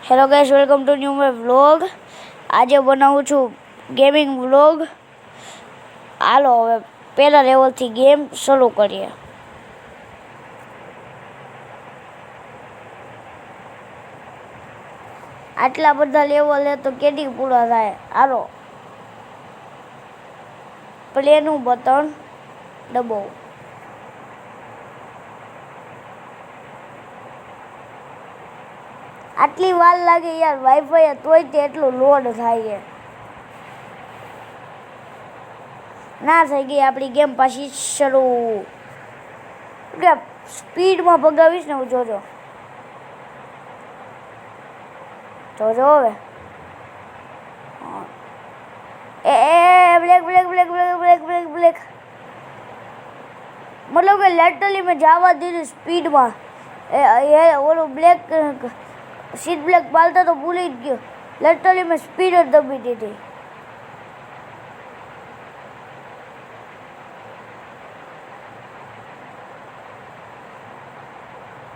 Hello guys, welcome to new my vlog. આજે બનાવું છું ગેમિંગ વ્લોગ. હાલો હવે પહેલા લેવલથી ગેમ શરૂ કરીએ. આટલા બધા લેવલ તો કેદી પૂરા થાય. હાલો પ્લેનું બટન દબાવો. આટલી વાર લાગે યાર, વાઈફાઈ તોય તે એટલું લોડ થાય. ના થઈ ગઈ આપણી ગેમ. પાછી શરૂ. સ્પીડમાં ભગાવીશ ને હું. જોજો હવે એ black black black black black black black મતલબ કે લેટરલી મેં જવા દીધું સ્પીડમાં. ઓલું બ્લેક સીટ બ્લેક બાલતા તો ભૂલી જ ગયો. લેટરલી મેં સ્પીડ જ દબી દીધી.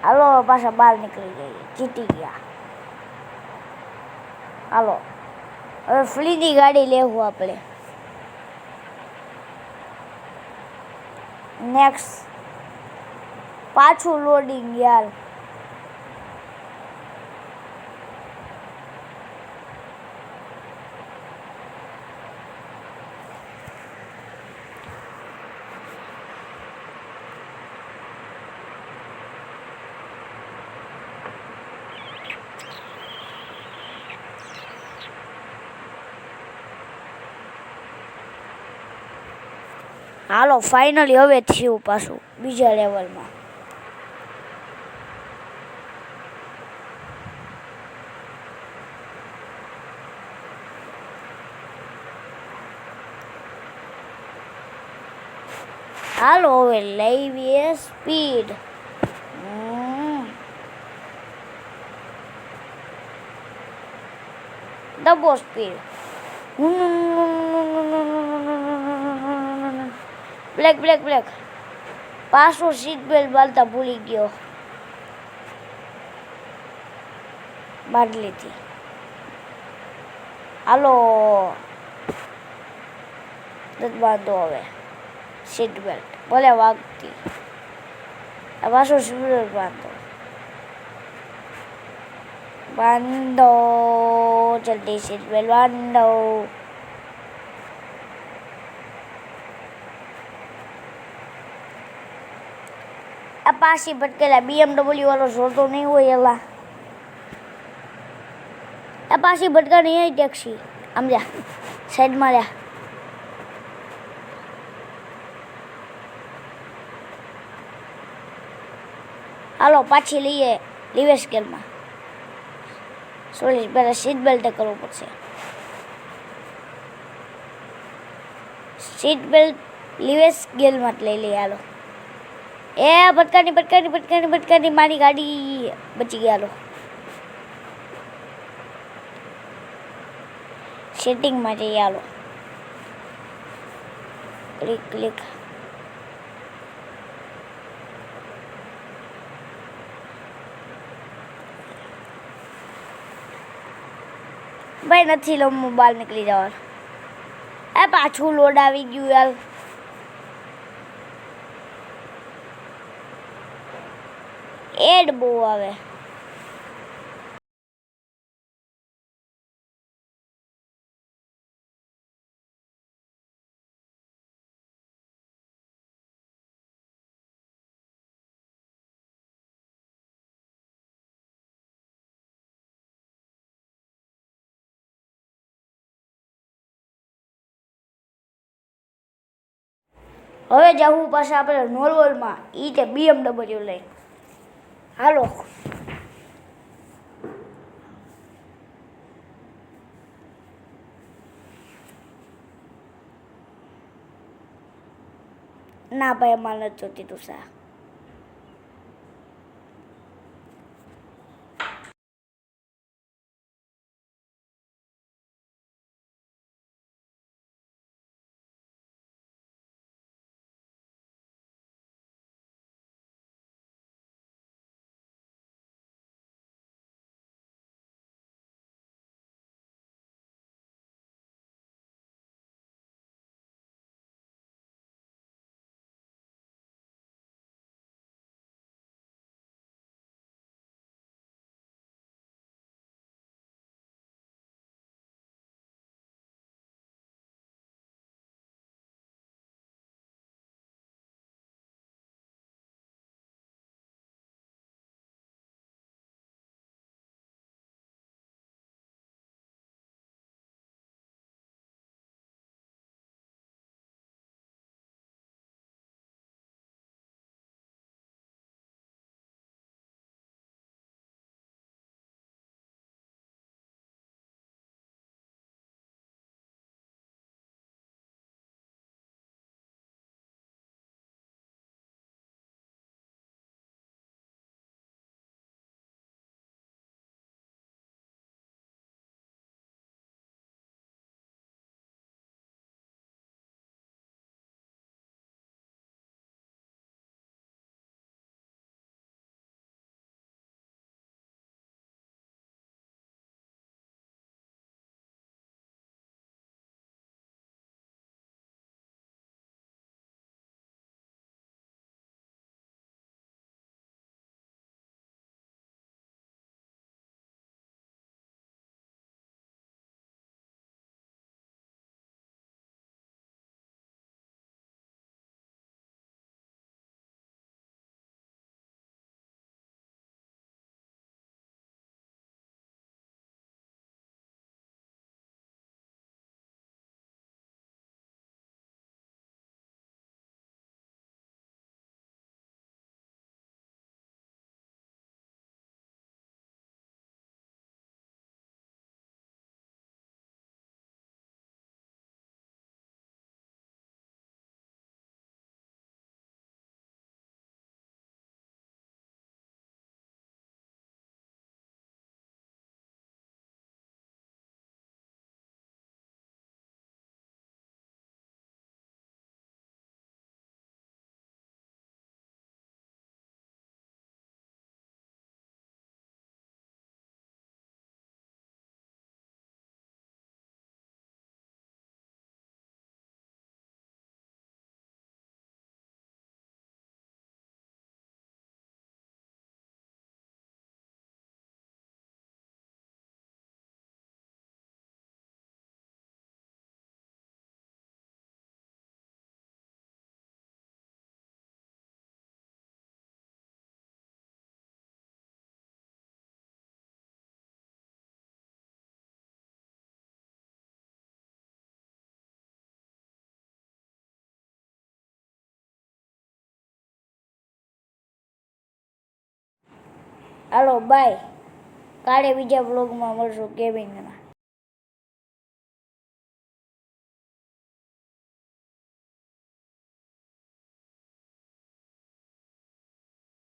હાલો પાછા બહાર નીકળી જઈએ. જીતી ગયા. હાલો હવે ફ્રીની ગાડી લેવું આપણે. નેક્સ્ટ પાછું લોડિંગ યાર. હાલો ફાઇનલી હવે થયું પાછું બીજા લેવલમાં. હાલો હવે લઈએ સ્પીડ. ડબો સ્પીડ. Black black black. પાછું સીટ બેલ્ટ બાંધતા ભૂલી ગયો. બાટલીથી. હાલો બાંધો હવે સીટ બેલ્ટ. ભલે વાગતી. પાછું સીટ બેલ્ટ બાંધો જલ્દી સીટ બેલ્ટ બાંધો. આ પાછી ભટકેલા BMW વાળો જોતો નહીં હોય એલા. આ પાછી ભટકા નહીં આવી ટેક્સી. આમ જા સાઈડમાં જા. હાલો પાછી લઈએ લીવે સ્કેલમાં. સોરી પહેલાં સીટ બેલ્ટ કરવું પડશે. સીટ બેલ્ટ લીવે સ્કેલમાં જ લઈ લઈએ. હાલો એ ભટકાની ભટકાની ભટકાની ભટકાની મારી ગાડી બચી ગયા. હાલો સેટિંગમાં જઈએ. હાલો ક્લિક ક્લિક. ભાઈ નથી લંબુ બહાર નીકળી જવાનું. એ પાછું લોડ આવી ગયું યાર. એડ બહુ આવે. હવે જવું પાછા આપણે નોર્મલમાં. એ કે BMW લઈ. હાલો ના ભાઈ અમારે નથી જોતી તુષા. હાલો બાય. કાલે બીજા બ્લોગમાં મળશું ગેમિંગના.